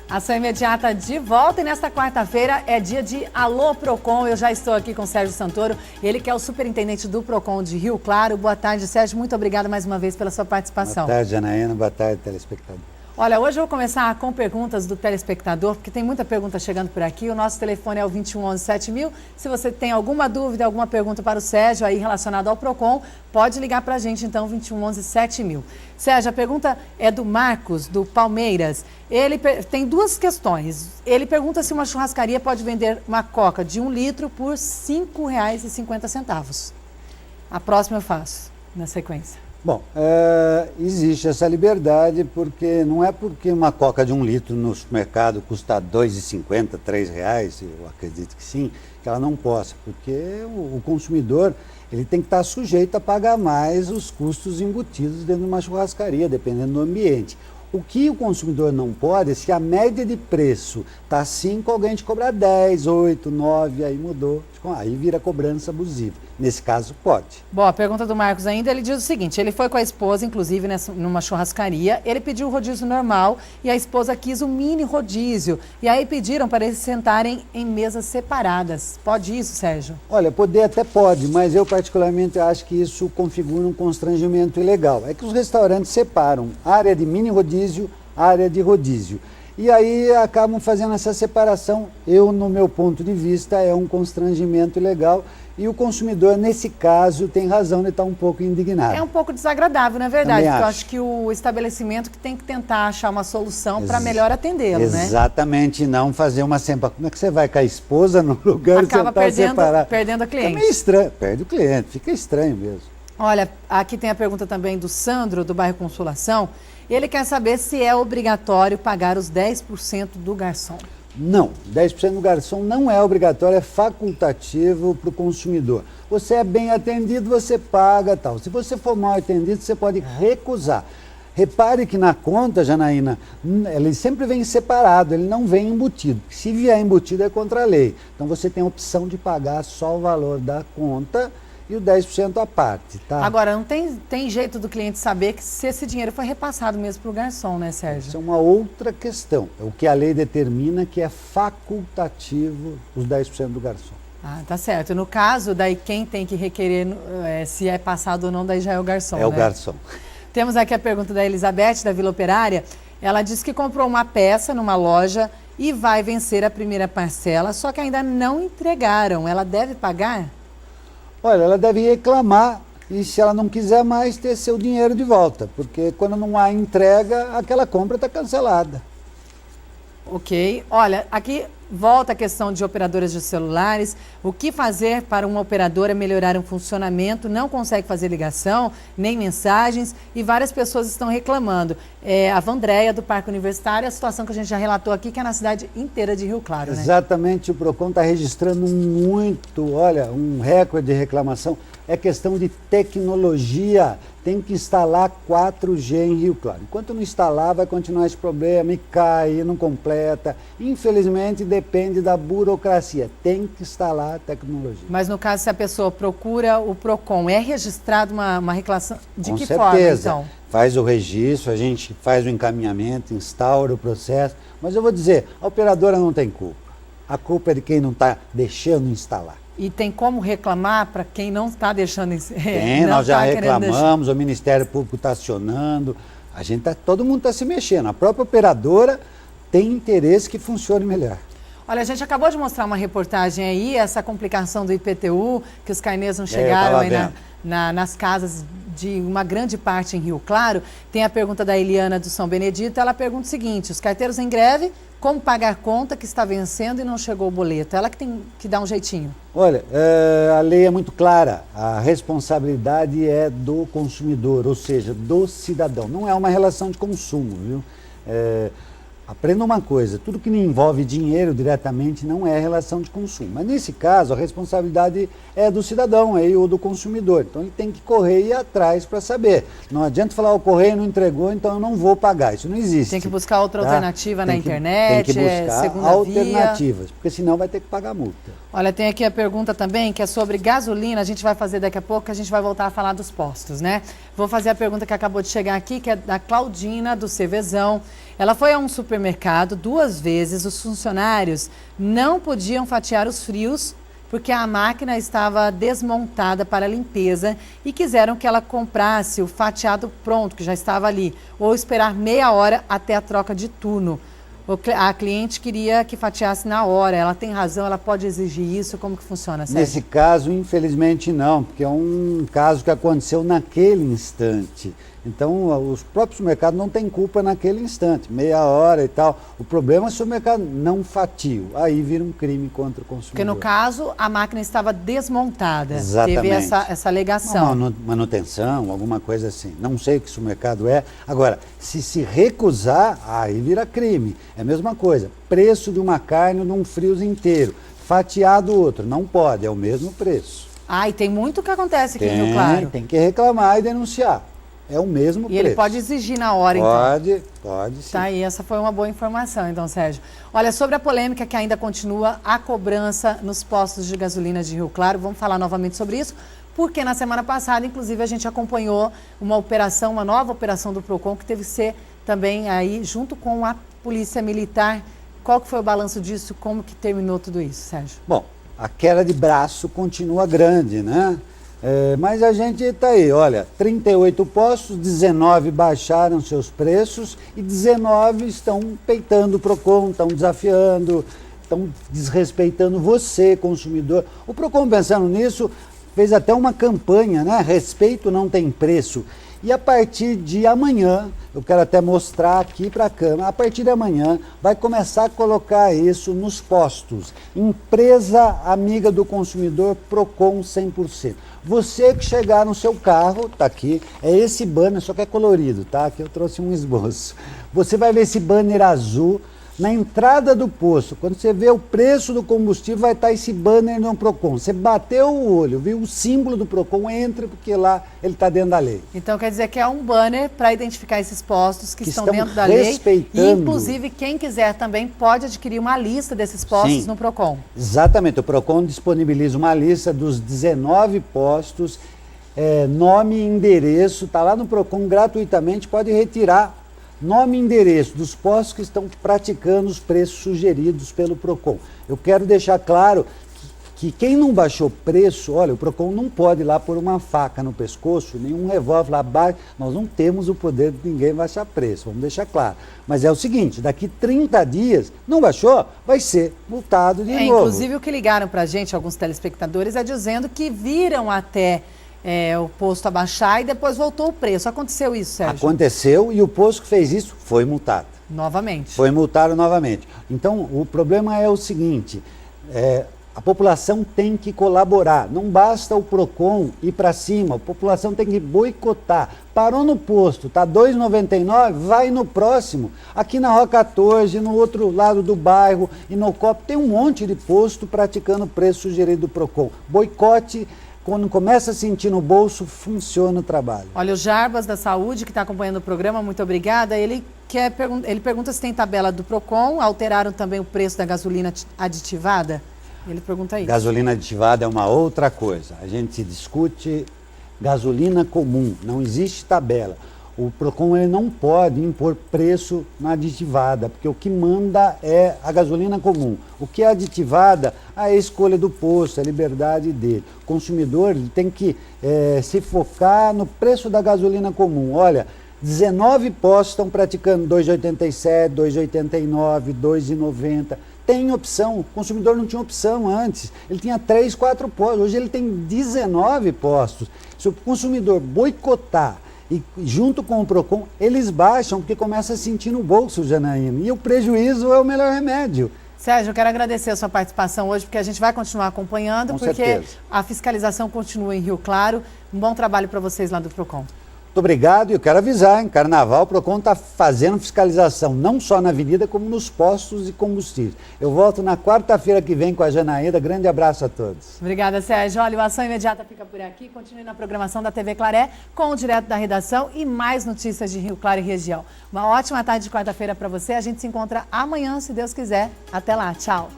Ação imediata de volta e nesta quarta-feira é dia de Alô Procon. Eu já estou aqui com o Sérgio Santoro, ele que é o superintendente do Procon de Rio Claro. Boa tarde, Sérgio. Muito obrigada mais uma vez pela sua participação. Boa tarde, Janaína. Boa tarde, telespectador. Olha, hoje eu vou começar com perguntas do telespectador, porque tem muita pergunta chegando por aqui. O nosso telefone é o 2111-7000. Se você tem alguma dúvida, alguma pergunta para o Sérgio aí relacionada ao Procon, pode ligar para a gente, então, 2111-7000. Sérgio, a pergunta é do Marcos, do Palmeiras. Ele tem duas questões. Ele pergunta se uma churrascaria pode vender uma coca de 1 litro por R$ 5,50. A próxima eu faço, na sequência. Bom, existe essa liberdade porque não é porque uma coca de 1 litro no supermercado custa R$ 2,50, R$ 3, eu acredito que sim, que ela não possa, porque o consumidor ele tem que estar sujeito a pagar mais os custos embutidos dentro de uma churrascaria, dependendo do ambiente. O que o consumidor não pode é se a média de preço está 5, alguém te cobrar 10, 8, 9, aí mudou, aí vira cobrança abusiva. Nesse caso, pode. Bom, a pergunta do Marcos ainda, ele diz o seguinte, ele foi com a esposa, inclusive, numa churrascaria, ele pediu o rodízio normal e a esposa quis o mini rodízio. E aí pediram para eles sentarem em mesas separadas. Pode isso, Sérgio? Olha, poder até pode, mas eu particularmente acho que isso configura um constrangimento ilegal. É que os restaurantes separam área de mini rodízio, área de rodízio. E aí acabam fazendo essa separação. Eu, no meu ponto de vista, é um constrangimento ilegal. E o consumidor, nesse caso, tem razão de estar um pouco indignado. É um pouco desagradável, não é verdade? Porque eu acho que o estabelecimento que tem que tentar achar uma solução para melhor atendê-lo, né? Exatamente, não fazer uma sempre. Como é que você vai com a esposa no lugar acaba sentar separado? Perdendo a cliente. Fica meio estranho, perde o cliente, fica estranho mesmo. Olha, aqui tem a pergunta também do Sandro, do bairro Consolação. Ele quer saber se é obrigatório pagar os 10% do garçom. Não, 10% do garçom não é obrigatório, é facultativo para o consumidor. Você é bem atendido, você paga tal. Se você for mal atendido, você pode recusar. Repare que na conta, Janaína, ele sempre vem separado, ele não vem embutido. Se vier embutido é contra a lei. Então você tem a opção de pagar só o valor da conta e o 10% à parte, tá? Agora, não tem jeito do cliente saber que se esse dinheiro foi repassado mesmo para o garçom, né, Sérgio? Isso é uma outra questão. É o que a lei determina que é facultativo os 10% do garçom. Ah, tá certo. No caso, daí quem tem que requerer se é passado ou não, daí já é o garçom, né? É o garçom. Temos aqui a pergunta da Elizabeth, da Vila Operária. Ela disse que comprou uma peça numa loja e vai vencer a primeira parcela, só que ainda não entregaram. Ela deve pagar? Olha, ela deve reclamar e, se ela não quiser mais, ter seu dinheiro de volta, porque quando não há entrega, aquela compra está cancelada. Ok. Olha, aqui volta a questão de operadoras de celulares. O que fazer para uma operadora melhorar o funcionamento? Não consegue fazer ligação, nem mensagens, e várias pessoas estão reclamando. A Vandréia, do Parque Universitário, a situação que a gente já relatou aqui, que é na cidade inteira de Rio Claro, né? Exatamente, o Procon está registrando muito, olha, um recorde de reclamação. É questão de tecnologia, tem que instalar 4G em Rio Claro. Enquanto não instalar, vai continuar esse problema e cai, não completa. Infelizmente, depende da burocracia, tem que instalar a tecnologia. Mas no caso, se a pessoa procura o Procon, é registrado uma reclamação? De que certeza. Forma, então? Faz o registro, a gente faz o encaminhamento, instaura o processo. Mas eu vou dizer, a operadora não tem culpa. A culpa é de quem não está deixando instalar. E tem como reclamar para quem não está deixando... Tem, nós já reclamamos, o Ministério Público está acionando, todo mundo está se mexendo. A própria operadora tem interesse que funcione melhor. Olha, a gente acabou de mostrar uma reportagem aí, essa complicação do IPTU, que os carnês não chegaram aí nas casas de uma grande parte em Rio Claro. Tem a pergunta da Eliana do São Benedito, ela pergunta o seguinte: os carteiros em greve, como pagar conta que está vencendo e não chegou o boleto? Ela que tem que dar um jeitinho. Olha, a lei é muito clara, a responsabilidade é do consumidor, ou seja, do cidadão. Não é uma relação de consumo, viu? Aprenda uma coisa, tudo que não envolve dinheiro diretamente não é relação de consumo. Mas nesse caso, a responsabilidade é do cidadão aí, ou do consumidor. Então ele tem que correr e ir atrás para saber. Não adianta falar, o correio não entregou, então eu não vou pagar. Isso não existe. Tem que buscar outra alternativa na internet, tem que buscar segunda alternativas, via. Porque senão vai ter que pagar multa. Olha, tem aqui a pergunta também, que é sobre gasolina. A gente vai fazer daqui a pouco, a gente vai voltar a falar dos postos, né? Vou fazer a pergunta que acabou de chegar aqui, que é da Claudina, do Cervezão. Ela foi a um supermercado 2 vezes, os funcionários não podiam fatiar os frios porque a máquina estava desmontada para limpeza e quiseram que ela comprasse o fatiado pronto, que já estava ali, ou esperar meia hora até a troca de turno. A cliente queria que fatiasse na hora. Ela tem razão, ela pode exigir isso? Como que funciona, Sérgio? Nesse caso, infelizmente não, porque é um caso que aconteceu naquele instante. Então, os próprios mercados não têm culpa naquele instante, meia hora e tal. O problema é se o mercado não fatia. Aí vira um crime contra o consumidor. Porque no caso, a máquina estava desmontada. Exatamente. Teve essa alegação. Uma manutenção, alguma coisa assim. Não sei o que esse mercado é. Agora, se recusar, aí vira crime. É a mesma coisa. Preço de uma carne de um frios inteiro. Fatiado outro. Não pode, é o mesmo preço. E tem muito que acontece aqui em Rio Claro. Tem que reclamar e denunciar. É o mesmo preço. E ele pode exigir na hora, então? Pode sim. Tá aí, essa foi uma boa informação, então, Sérgio. Olha, sobre a polêmica que ainda continua, a cobrança nos postos de gasolina de Rio Claro, vamos falar novamente sobre isso, porque na semana passada, inclusive, a gente acompanhou uma nova operação do PROCON, que teve que ser também aí, junto com a Polícia Militar. Qual que foi o balanço disso? Como que terminou tudo isso, Sérgio? Bom, a queda de braço continua grande, né? Mas a gente está aí, olha, 38 postos, 19 baixaram seus preços e 19 estão peitando o PROCON, estão desafiando, estão desrespeitando você, consumidor. O PROCON, pensando nisso, fez até uma campanha, né? Respeito não tem preço. E a partir de amanhã, eu quero até mostrar aqui para a câmera, a partir de amanhã vai começar a colocar isso nos postos. Empresa amiga do consumidor, PROCON 100%. Você que chegar no seu carro, tá aqui, é esse banner, só que é colorido, tá? Aqui eu trouxe um esboço. Você vai ver esse banner azul na entrada do posto. Quando você vê o preço do combustível, vai estar esse banner no PROCON. Você bateu o olho, viu o símbolo do PROCON, entra, porque lá ele está dentro da lei. Então quer dizer que é um banner para identificar esses postos que estão dentro da lei. E, inclusive, quem quiser também pode adquirir uma lista desses postos no PROCON. Exatamente. O PROCON disponibiliza uma lista dos 19 postos, nome e endereço, está lá no PROCON gratuitamente, pode retirar nome e endereço dos postos que estão praticando os preços sugeridos pelo PROCON. Eu quero deixar claro que quem não baixou preço, olha, o PROCON não pode ir lá pôr uma faca no pescoço, nenhum revólver lá abaixo, nós não temos o poder de ninguém baixar preço, vamos deixar claro. Mas é o seguinte, daqui 30 dias, não baixou, vai ser multado de novo. Inclusive o que ligaram para a gente, alguns telespectadores, é dizendo que viram até o posto abaixar e depois voltou o preço. Aconteceu isso, Sérgio? Aconteceu e o posto que fez isso foi multado. Novamente? Foi multado novamente. Então, o problema é o seguinte, a população tem que colaborar, não basta o PROCON ir para cima, a população tem que boicotar. Parou no posto, está R$ 2,99, vai no próximo. Aqui na Rua 14, no outro lado do bairro, e no COP, tem um monte de posto praticando o preço sugerido do PROCON. Boicote. Quando começa a sentir no bolso, funciona o trabalho. Olha, o Jarbas da Saúde, que está acompanhando o programa, muito obrigada. Ele pergunta se tem tabela do PROCON, alteraram também o preço da gasolina aditivada? Ele pergunta isso. Gasolina aditivada é uma outra coisa. A gente discute gasolina comum, não existe tabela. O PROCON ele não pode impor preço na aditivada, porque o que manda é a gasolina comum. O que é aditivada, a escolha do posto, a liberdade dele. O consumidor ele tem que se focar no preço da gasolina comum. Olha, 19 postos estão praticando 2,87, 2,89, 2,90. Tem opção, o consumidor não tinha opção antes. Ele tinha 3, 4 postos, hoje ele tem 19 postos. Se o consumidor boicotar, e junto com o PROCON, eles baixam, porque começa a sentir no bolso, Janaína. E o prejuízo é o melhor remédio. Sérgio, eu quero agradecer a sua participação hoje, porque a gente vai continuar acompanhando, com porque certeza. A fiscalização continua em Rio Claro. Um bom trabalho para vocês lá do PROCON. Muito obrigado e eu quero avisar, em Carnaval o PROCON está fazendo fiscalização, não só na avenida, como nos postos de combustíveis. Eu volto na quarta-feira que vem com a Janaína. Grande abraço a todos. Obrigada, Sérgio. Olha, o Ação Imediata fica por aqui. Continue na programação da TV Claré com o Direto da Redação e mais notícias de Rio Claro e região. Uma ótima tarde de quarta-feira para você. A gente se encontra amanhã, se Deus quiser. Até lá. Tchau.